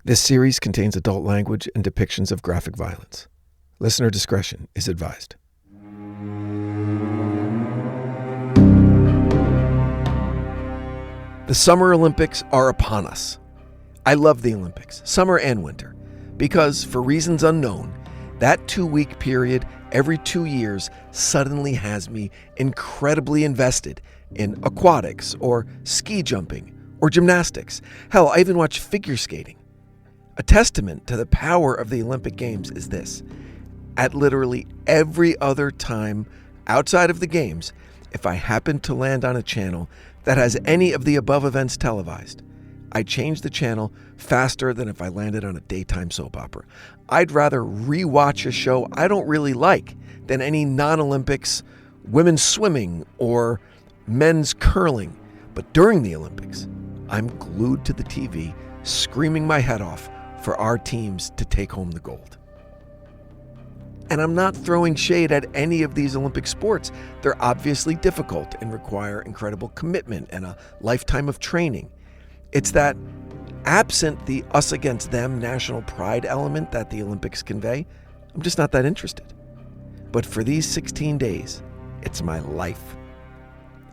This series contains adult language and depictions of graphic violence. Listener discretion is advised. The Summer Olympics are upon us. I love the Olympics, summer and winter, because for reasons unknown, that 2-week period every 2 years suddenly has me incredibly invested in aquatics or ski jumping or gymnastics. Hell, I even watch figure skating. A testament to the power of the Olympic Games is this. At literally every other time outside of the Games, if I happen to land on a channel that has any of the above events televised, I change the channel faster than if I landed on a daytime soap opera. I'd rather rewatch a show I don't really like than any non-Olympics, women's swimming, or men's curling. But during the Olympics, I'm glued to the TV, screaming my head off for our teams to take home the gold. And I'm not throwing shade at any of these Olympic sports. They're obviously difficult and require incredible commitment and a lifetime of training. It's that, absent the us against them national pride element that the Olympics convey, I'm just not that interested. But for these 16 days, it's my life.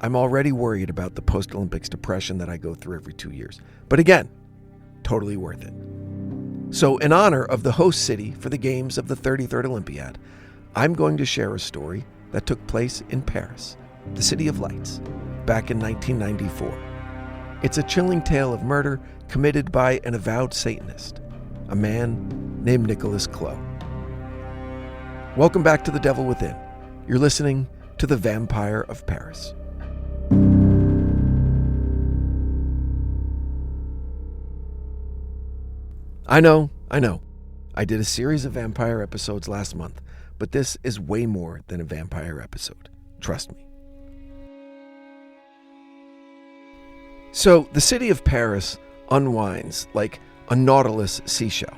I'm already worried about the post-Olympics depression that I go through every 2 years. But again, totally worth it. So in honor of the host city for the Games of the 33rd Olympiad, I'm going to share a story that took place in Paris, the City of Lights, back in 1994. It's a chilling tale of murder committed by an avowed Satanist, a man named Nicolas Clos. Welcome back to The Devil Within. You're listening to The Vampire of Paris. I know. I did a series of vampire episodes last month, but this is way more than a vampire episode. Trust me. So, the city of Paris unwinds like a Nautilus seashell,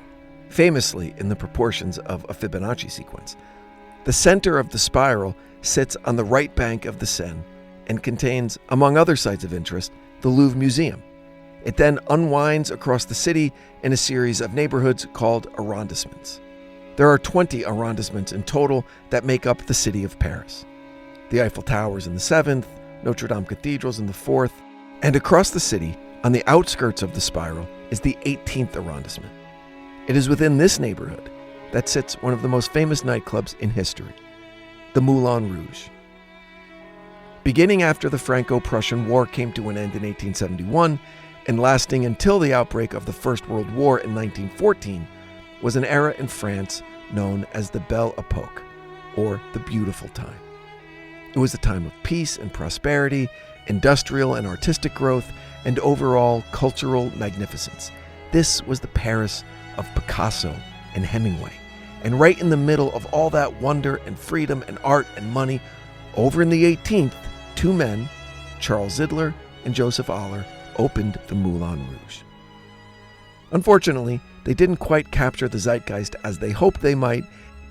famously in the proportions of a Fibonacci sequence. The center of the spiral sits on the right bank of the Seine and contains, among other sites of interest, the Louvre Museum. It then unwinds across the city in a series of neighborhoods called arrondissements. There are 20 arrondissements in total that make up the city of Paris. The Eiffel Tower's in the 7th, Notre Dame Cathedral's in the 4th, and across the city, on the outskirts of the spiral, is the 18th arrondissement. It is within this neighborhood that sits one of the most famous nightclubs in history, the Moulin Rouge. Beginning after the Franco-Prussian War came to an end in 1871, and lasting until the outbreak of the First World War in 1914, was an era in France known as the Belle Époque, or the Beautiful Time. It was a time of peace and prosperity, industrial and artistic growth, and overall cultural magnificence. This was the Paris of Picasso and Hemingway. And right in the middle of all that wonder and freedom and art and money, over in the 18th, two men, Charles Zidler and Joseph Aller, opened the Moulin Rouge. Unfortunately, they didn't quite capture the zeitgeist as they hoped they might,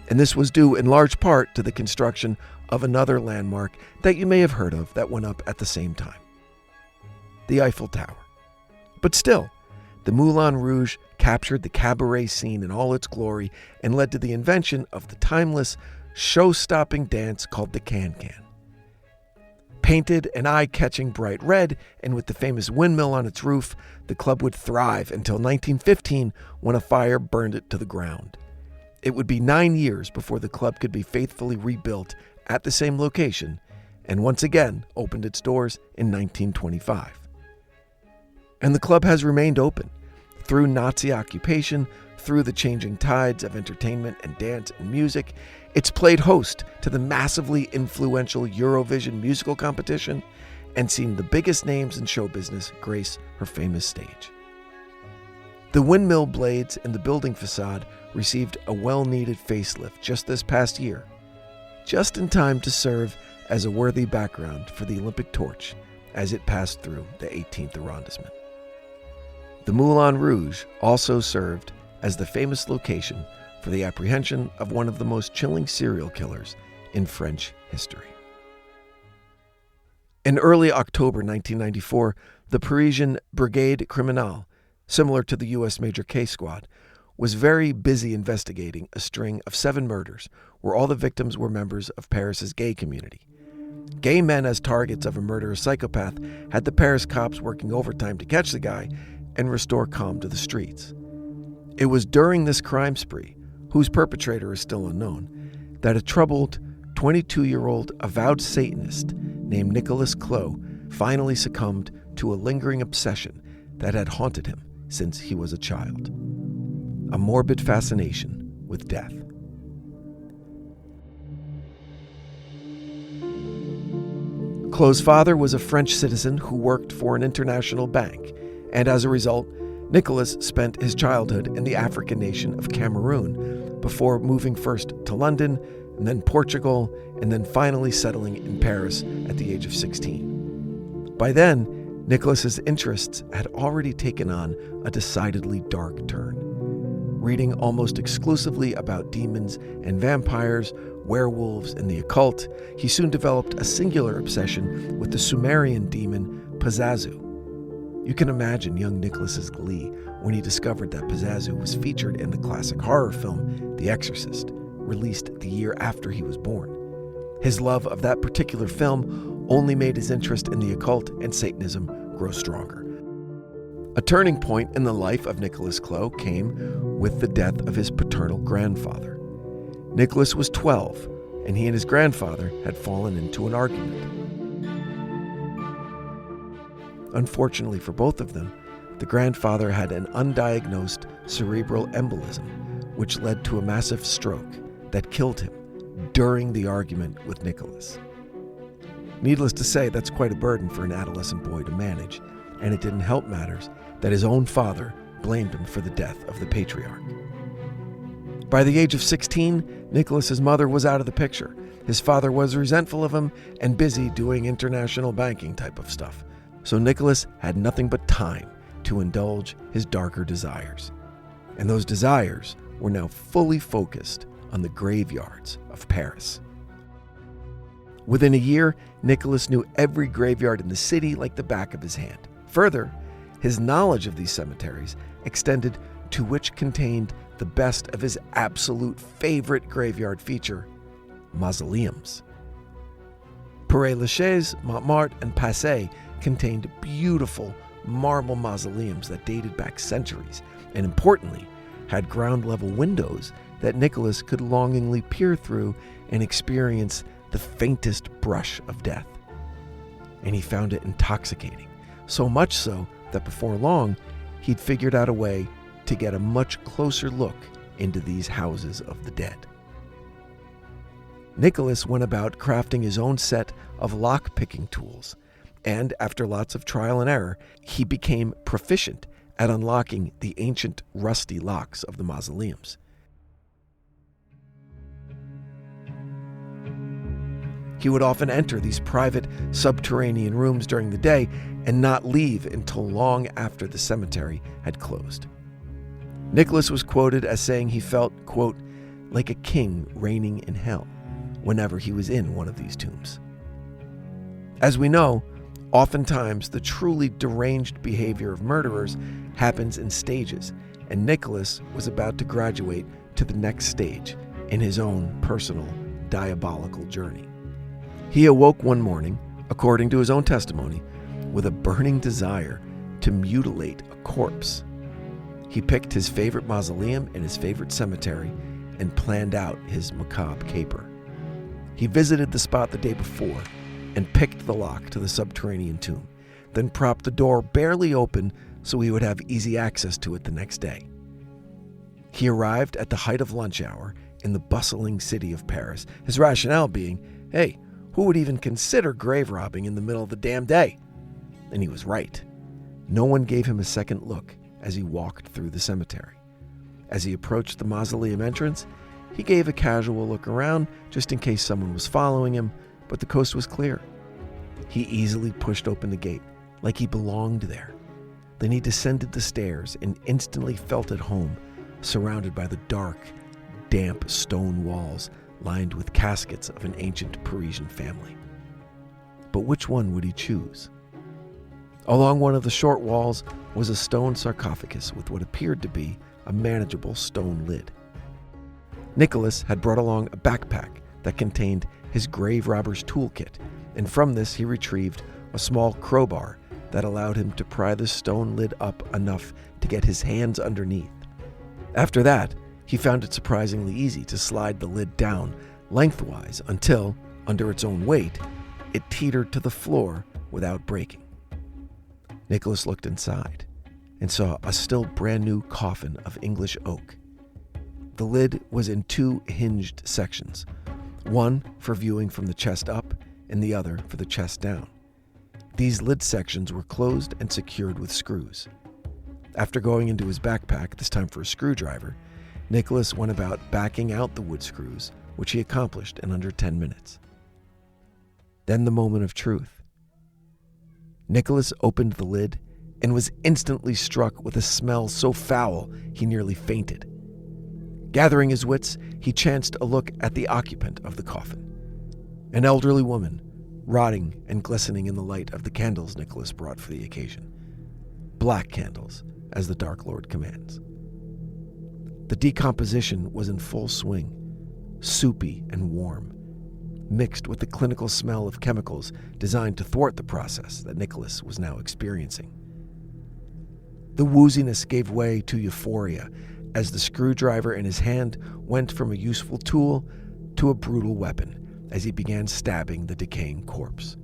and this was due in large part to the construction of another landmark that you may have heard of that went up at the same time, the Eiffel Tower. But still, the Moulin Rouge captured the cabaret scene in all its glory and led to the invention of the timeless, show-stopping dance called the can-can. Painted an eye-catching bright red, and with the famous windmill on its roof, the club would thrive until 1915 when a fire burned it to the ground. It would be 9 years before the club could be faithfully rebuilt at the same location, and once again opened its doors in 1925. And the club has remained open through Nazi occupation, through the changing tides of entertainment and dance and music. It's played host to the massively influential Eurovision musical competition and seen the biggest names in show business grace her famous stage. The windmill blades and the building facade received a well-needed facelift just this past year, just in time to serve as a worthy background for the Olympic torch as it passed through the 18th arrondissement. The Moulin Rouge also served as the famous location for the apprehension of one of the most chilling serial killers in French history. In early October 1994, the Parisian Brigade Criminale similar to the U.S. Major K Squad, was very busy investigating a string of 7 murders where all the victims were members of Paris's gay community. Gay men as targets of a murderous psychopath had the Paris cops working overtime to catch the guy and restore calm to the streets. It was during this crime spree, whose perpetrator is still unknown, that a troubled 22-year-old avowed Satanist named Nicholas Clow finally succumbed to a lingering obsession that had haunted him since he was a child. A morbid fascination with death. Clow's father was a French citizen who worked for an international bank, and as a result, Nicholas spent his childhood in the African nation of Cameroon before moving first to London, and then Portugal, and then finally settling in Paris at the age of 16. By then, Nicholas's interests had already taken on a decidedly dark turn. Reading almost exclusively about demons and vampires, werewolves, and the occult, he soon developed a singular obsession with the Sumerian demon Pazuzu. You can imagine young Nicholas's glee when he discovered that Pazuzu was featured in the classic horror film The Exorcist, released the year after he was born. His love of that particular film only made his interest in the occult and Satanism grow stronger. A turning point in the life of Nicholas Clow came with the death of his paternal grandfather. Nicholas was 12, and he and his grandfather had fallen into an argument. Unfortunately for both of them, the grandfather had an undiagnosed cerebral embolism, which led to a massive stroke that killed him during the argument with Nicholas. Needless to say, that's quite a burden for an adolescent boy to manage, and it didn't help matters that his own father blamed him for the death of the patriarch. By the age of 16, Nicholas's mother was out of the picture. His father was resentful of him and busy doing international banking type of stuff. So Nicholas had nothing but time to indulge his darker desires. And those desires were now fully focused on the graveyards of Paris. Within a year, Nicholas knew every graveyard in the city like the back of his hand. Further, his knowledge of these cemeteries extended to which contained the best of his absolute favorite graveyard feature, mausoleums. Père-Lachaise, Montmartre, and Passy contained beautiful marble mausoleums that dated back centuries, and importantly, had ground-level windows that Nicholas could longingly peer through and experience the faintest brush of death. And he found it intoxicating, so much so that before long, he'd figured out a way to get a much closer look into these houses of the dead. Nicholas went about crafting his own set of lock-picking tools, and after lots of trial and error, he became proficient at unlocking the ancient rusty locks of the mausoleums. He would often enter these private subterranean rooms during the day and not leave until long after the cemetery had closed. Nicholas was quoted as saying he felt, quote, like a king reigning in hell whenever he was in one of these tombs. As we know, oftentimes the truly deranged behavior of murderers happens in stages, and Nicholas was about to graduate to the next stage in his own personal diabolical journey. He awoke one morning, according to his own testimony, with a burning desire to mutilate a corpse. He picked his favorite mausoleum in his favorite cemetery and planned out his macabre caper. He visited the spot the day before and picked the lock to the subterranean tomb, then propped the door barely open so he would have easy access to it the next day. He arrived at the height of lunch hour in the bustling city of Paris, his rationale being, hey, who would even consider grave robbing in the middle of the damn day? And he was right. No one gave him a second look as he walked through the cemetery. As he approached the mausoleum entrance, he gave a casual look around just in case someone was following him, but the coast was clear. He easily pushed open the gate, like he belonged there. Then he descended the stairs and instantly felt at home, surrounded by the dark, damp stone walls lined with caskets of an ancient Parisian family. But which one would he choose? Along one of the short walls was a stone sarcophagus with what appeared to be a manageable stone lid. Nicholas had brought along a backpack that contained his grave robber's toolkit, and from this he retrieved a small crowbar that allowed him to pry the stone lid up enough to get his hands underneath. After that, he found it surprisingly easy to slide the lid down lengthwise until, under its own weight, it teetered to the floor without breaking. Nicholas looked inside and saw a still brand new coffin of English oak. The lid was in two hinged sections, one for viewing from the chest up and the other for the chest down. These lid sections were closed and secured with screws. After going into his backpack, this time for a screwdriver, Nicholas went about backing out the wood screws, which he accomplished in under 10 minutes. Then the moment of truth. Nicholas opened the lid and was instantly struck with a smell so foul he nearly fainted. Gathering his wits, he chanced a look at the occupant of the coffin, an elderly woman, rotting and glistening in the light of the candles Nicholas brought for the occasion. Black candles, as the Dark Lord commands. The decomposition was in full swing, soupy and warm, mixed with the clinical smell of chemicals designed to thwart the process that Nicholas was now experiencing. The wooziness gave way to euphoria as the screwdriver in his hand went from a useful tool to a brutal weapon as he began stabbing the decaying corpse,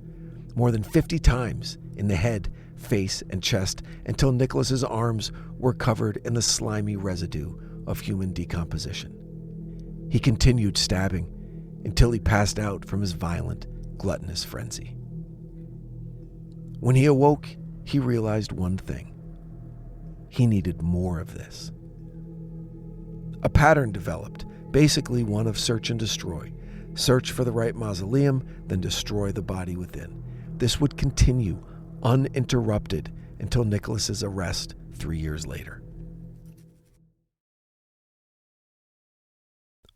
more than 50 times in the head, face, and chest until Nicholas's arms were covered in the slimy residue of human decomposition. He continued stabbing until he passed out from his violent, gluttonous frenzy. When he awoke, he realized one thing. He needed more of this. A pattern developed, basically one of search and destroy. Search for the right mausoleum, then destroy the body within. This would continue uninterrupted until Nicholas's arrest 3 years later.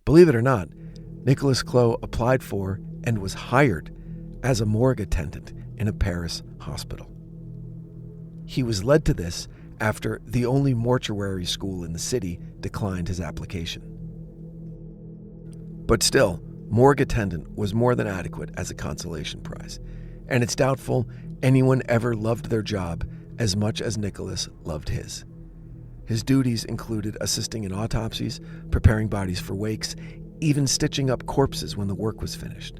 Believe it or not, Nicholas Clow applied for and was hired as a morgue attendant in a Paris hospital. He was led to this after the only mortuary school in the city declined his application. But still, morgue attendant was more than adequate as a consolation prize, and it's doubtful anyone ever loved their job as much as Nicholas loved his. His duties included assisting in autopsies, preparing bodies for wakes, even stitching up corpses when the work was finished.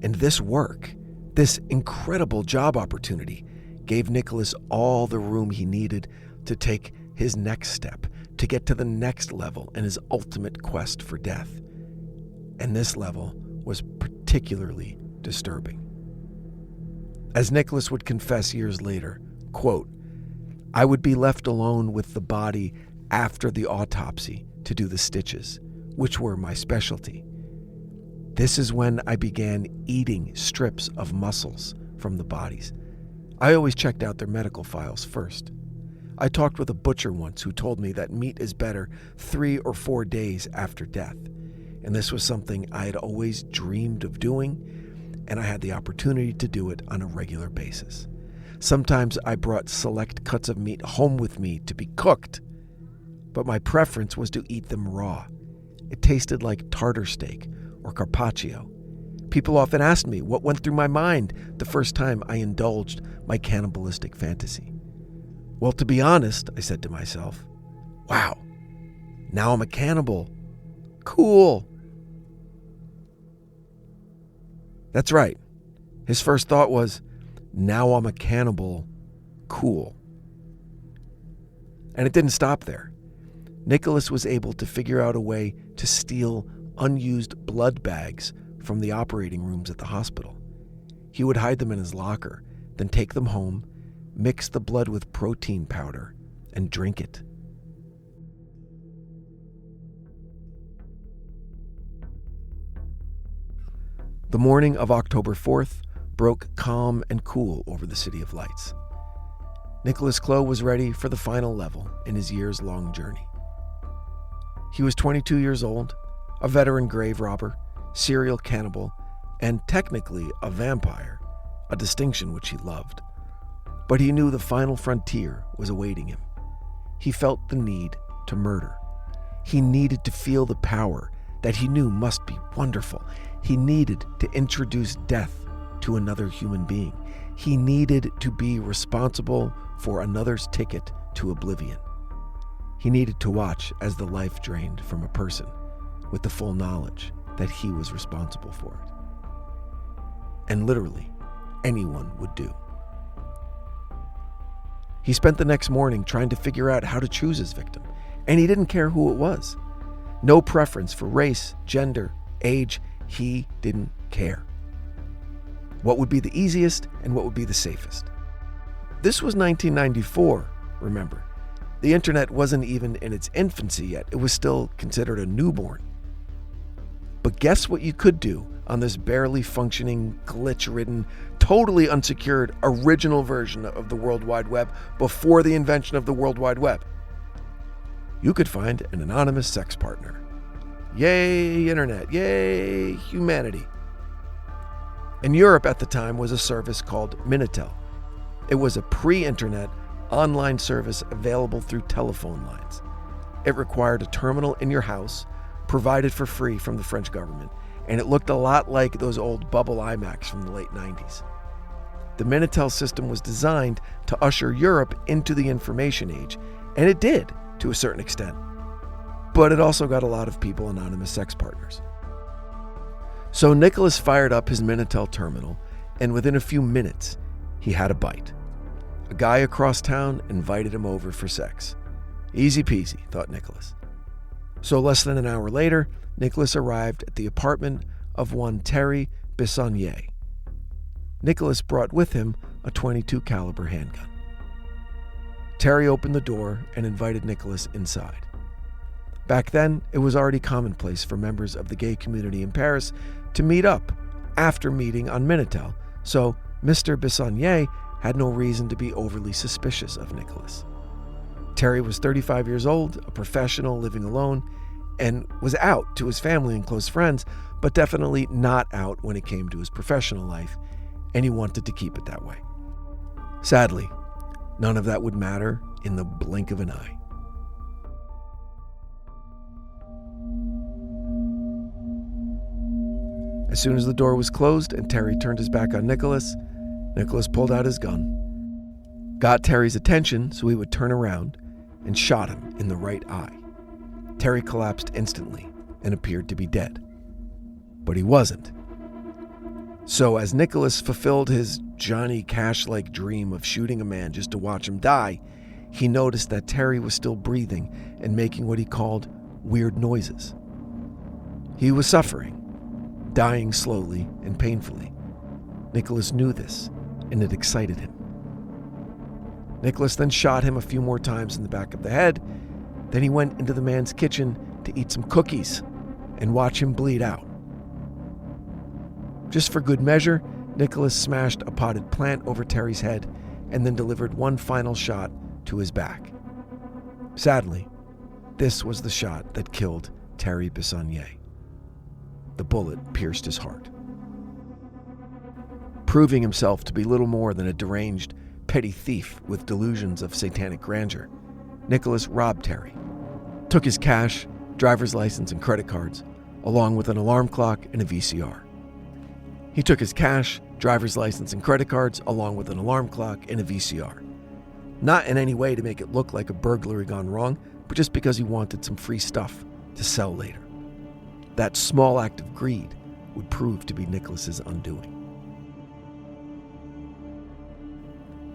And this work, this incredible job opportunity, gave Nicholas all the room he needed to take his next step, to get to the next level in his ultimate quest for death. And this level was particularly disturbing. As Nicholas would confess years later, quote, "I would be left alone with the body after the autopsy to do the stitches, which were my specialty. This is when I began eating strips of muscles from the bodies. I always checked out their medical files first. I talked with a butcher once who told me that meat is better 3 or 4 days after death, and this was something I had always dreamed of doing, and I had the opportunity to do it on a regular basis. Sometimes I brought select cuts of meat home with me to be cooked, but my preference was to eat them raw. It tasted like tartar steak or carpaccio. People often asked me what went through my mind the first time I indulged my cannibalistic fantasy. Well, to be honest, I said to myself, wow, now I'm a cannibal. Cool. That's right. His first thought was, now I'm a cannibal. Cool. And it didn't stop there. Nicholas was able to figure out a way to steal unused blood bags from the operating rooms at the hospital. He would hide them in his locker, then take them home, mix the blood with protein powder, and drink it. The morning of October 4th broke calm and cool over the City of Lights. Nicholas Clow was ready for the final level in his years-long journey. He was 22 years old, a veteran grave robber, serial cannibal, and technically a vampire, a distinction which he loved. but he knew the final frontier was awaiting him. He felt the need to murder. He needed to feel the power that he knew must be wonderful. He needed to introduce death to another human being. He needed to be responsible for another's ticket to oblivion. He needed to watch as the life drained from a person with the full knowledge that he was responsible for it. And literally, anyone would do. He spent the next morning trying to figure out how to choose his victim, and he didn't care who it was. No preference for race, gender, age, he didn't care. What would be the easiest and what would be the safest? This was 1994, remember. The internet wasn't even in its infancy yet. It was still considered a newborn. But guess what you could do on this barely functioning, glitch-ridden, totally unsecured, original version of the World Wide Web before the invention of the World Wide Web? You could find an anonymous sex partner. Yay, internet. Yay, humanity. In Europe at the time was a service called Minitel. It was a pre-internet online service available through telephone lines. It required a terminal in your house, provided for free from the French government, and it looked a lot like those old bubble iMacs from the late 90s. The Minitel system was designed to usher Europe into the information age, and it did, to a certain extent. But it also got a lot of people anonymous sex partners. So Nicholas fired up his Minitel terminal, and within a few minutes, he had a bite. A guy across town invited him over for sex. Easy peasy, thought Nicholas. So less than an hour later, Nicholas arrived at the apartment of one Terry Bissonnier. Nicholas brought with him a .22 caliber handgun. Terry opened the door and invited Nicholas inside. Back then, it was already commonplace for members of the gay community in Paris to meet up after meeting on Minitel, so Mr. Bissonnier had no reason to be overly suspicious of Nicholas. Terry was 35 years old, a professional living alone, and was out to his family and close friends, but definitely not out when it came to his professional life, and he wanted to keep it that way. Sadly, none of that would matter in the blink of an eye. As soon as the door was closed and Terry turned his back on Nicholas, Nicholas pulled out his gun, got Terry's attention so he would turn around, and shot him in the right eye. Terry collapsed instantly and appeared to be dead. But he wasn't. So as Nicholas fulfilled his Johnny Cash-like dream of shooting a man just to watch him die, he noticed that Terry was still breathing and making what he called weird noises. He was suffering, dying slowly and painfully. Nicholas knew this, and it excited him. Nicholas then shot him a few more times in the back of the head. Then he went into the man's kitchen to eat some cookies and watch him bleed out. Just for good measure, Nicholas smashed a potted plant over Terry's head and then delivered one final shot to his back. Sadly, this was the shot that killed Terry Bissonnier. The bullet pierced his heart. Proving himself to be little more than a deranged, petty thief with delusions of satanic grandeur, Nicholas robbed Terry, took his cash, driver's license, and credit cards, along with an alarm clock and a VCR. He took his cash, driver's license, and credit cards, along with an alarm clock and a VCR. Not in any way to make it look like a burglary gone wrong, but just because he wanted some free stuff to sell later. That small act of greed would prove to be Nicholas's undoing.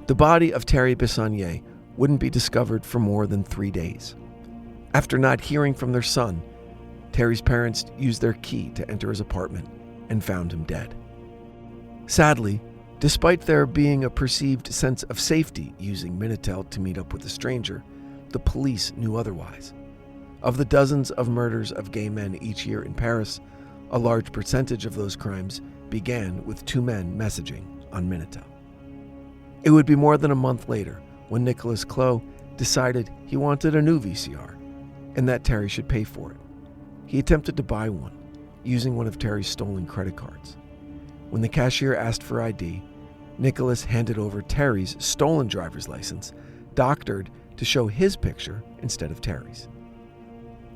The body of Terry Bissonnier wouldn't be discovered for more than 3 days. After not hearing from their son, Terry's parents used their key to enter his apartment and found him dead. Sadly, despite there being a perceived sense of safety using Minitel to meet up with a stranger, the police knew otherwise. Of the dozens of murders of gay men each year in Paris, a large percentage of those crimes began with two men messaging on Minitel. It would be more than a month later when Nicholas Clos decided he wanted a new VCR and that Terry should pay for it. He attempted to buy one using one of Terry's stolen credit cards. When the cashier asked for ID, Nicholas handed over Terry's stolen driver's license, doctored to show his picture instead of Terry's.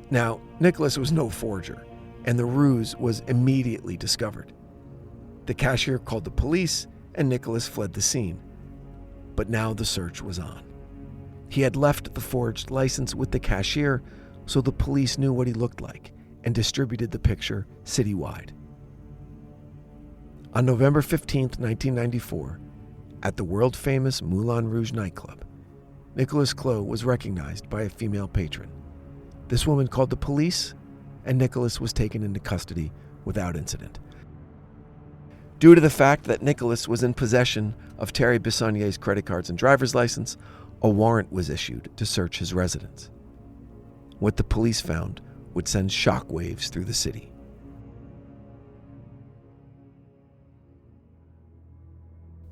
Now, Nicholas was no forger, and the ruse was immediately discovered. The cashier called the police, and Nicholas fled the scene. But now the search was on. He had left the forged license with the cashier, so the police knew what he looked like and distributed the picture citywide. On November 15, 1994, at the world-famous Moulin Rouge nightclub, Nicholas Clow was recognized by a female patron. This woman called the police, and Nicholas was taken into custody without incident. Due to the fact that Nicholas was in possession of Terry Bissonnier's credit cards and driver's license, a warrant was issued to search his residence. What the police found would send shockwaves through the city.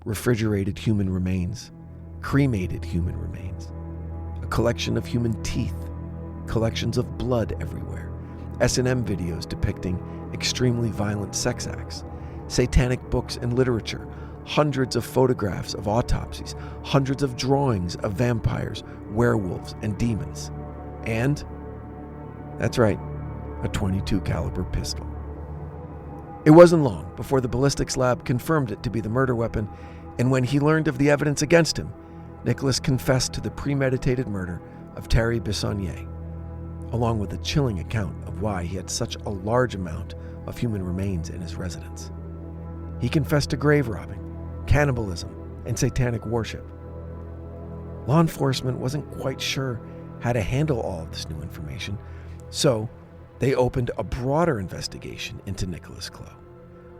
Refrigerated human remains, cremated human remains, a collection of human teeth, collections of blood everywhere, S&M videos depicting extremely violent sex acts, satanic books and literature, hundreds of photographs of autopsies, hundreds of drawings of vampires, werewolves, and demons. And, that's right, a .22 caliber pistol. It wasn't long before the ballistics lab confirmed it to be the murder weapon, and when he learned of the evidence against him, Nicholas confessed to the premeditated murder of Terry Bissonnier, along with a chilling account of why he had such a large amount of human remains in his residence. He confessed to grave robbing, cannibalism, and satanic worship. Law enforcement wasn't quite sure how to handle all of this new information, so they opened a broader investigation into Nicholas Clow.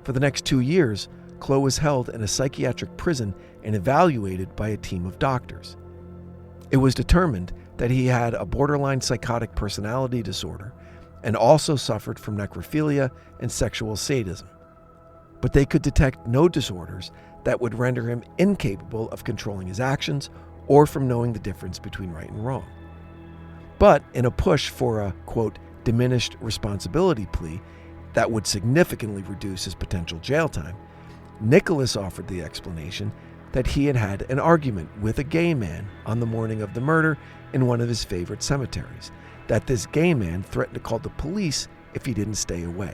For the next 2 years, Clow was held in a psychiatric prison and evaluated by a team of doctors. It was determined that he had a borderline psychotic personality disorder and also suffered from necrophilia and sexual sadism. But they could detect no disorders that would render him incapable of controlling his actions or from knowing the difference between right and wrong. But in a push for a, quote, diminished responsibility plea that would significantly reduce his potential jail time, Nicholas offered the explanation that he had had an argument with a gay man on the morning of the murder in one of his favorite cemeteries, that this gay man threatened to call the police if he didn't stay away.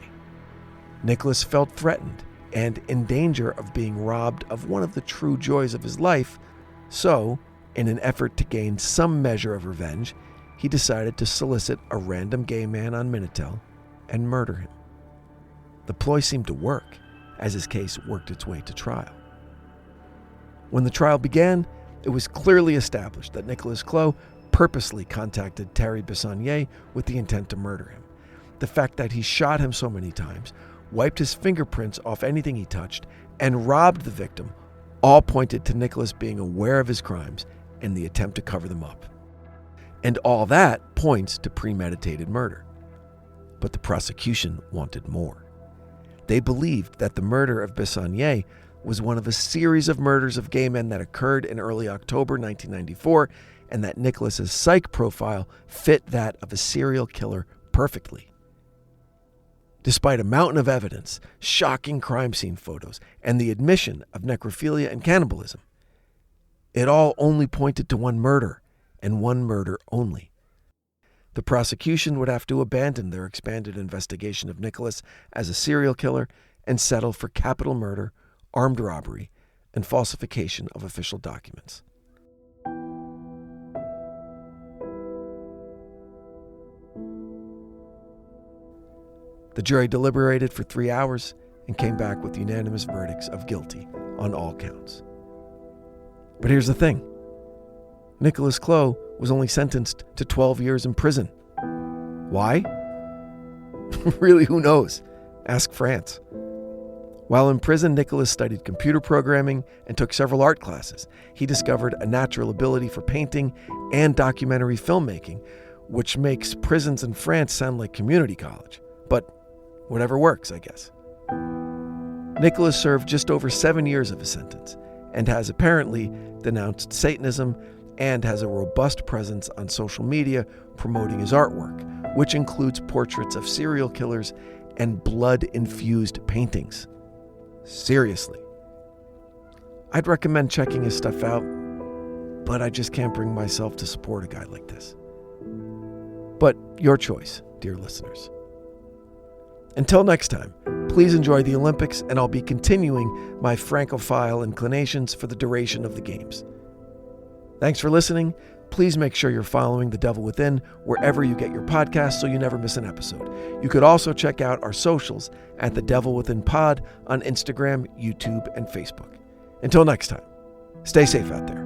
Nicholas felt threatened and in danger of being robbed of one of the true joys of his life, so, in an effort to gain some measure of revenge, he decided to solicit a random gay man on Minitel and murder him. The ploy seemed to work, as his case worked its way to trial. When the trial began, it was clearly established that Nicholas Clow purposely contacted Terry Bissonnier with the intent to murder him. The fact that he shot him so many times, wiped his fingerprints off anything he touched, and robbed the victim all pointed to Nicholas being aware of his crimes and the attempt to cover them up. And all that points to premeditated murder. But the prosecution wanted more. They believed that the murder of Bissonnier was one of a series of murders of gay men that occurred in early October 1994, and that Nicholas's psych profile fit that of a serial killer perfectly. Despite a mountain of evidence, shocking crime scene photos, and the admission of necrophilia and cannibalism, it all only pointed to one murder, and one murder only. The prosecution would have to abandon their expanded investigation of Nicholas as a serial killer and settle for capital murder, armed robbery, and falsification of official documents. The jury deliberated for 3 hours and came back with unanimous verdicts of guilty on all counts. But here's the thing. Nicholas Clow was only sentenced to 12 years in prison. Why? Really, who knows? Ask France. While in prison, Nicholas studied computer programming and took several art classes. He discovered a natural ability for painting and documentary filmmaking, which makes prisons in France sound like community college. But whatever works, I guess. Nicholas served just over 7 years of his sentence and has apparently denounced Satanism and has a robust presence on social media promoting his artwork, which includes portraits of serial killers and blood-infused paintings. Seriously. I'd recommend checking his stuff out, but I just can't bring myself to support a guy like this. But your choice, dear listeners. Until next time, please enjoy the Olympics, and I'll be continuing my Francophile inclinations for the duration of the Games. Thanks for listening. Please make sure you're following The Devil Within wherever you get your podcasts so you never miss an episode. You could also check out our socials at The Devil Within Pod on Instagram, YouTube, and Facebook. Until next time, stay safe out there.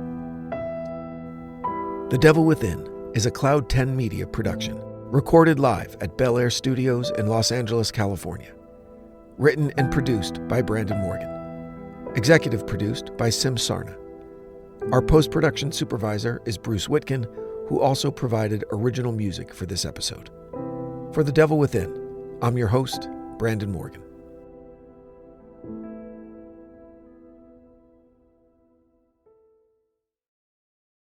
The Devil Within is a Cloud 10 Media production, recorded live at Bel Air Studios in Los Angeles, California. Written and produced by Brandon Morgan. Executive produced by Sim Sarna. Our post-production supervisor is Bruce Whitkin, who also provided original music for this episode. For The Devil Within, I'm your host, Brandon Morgan.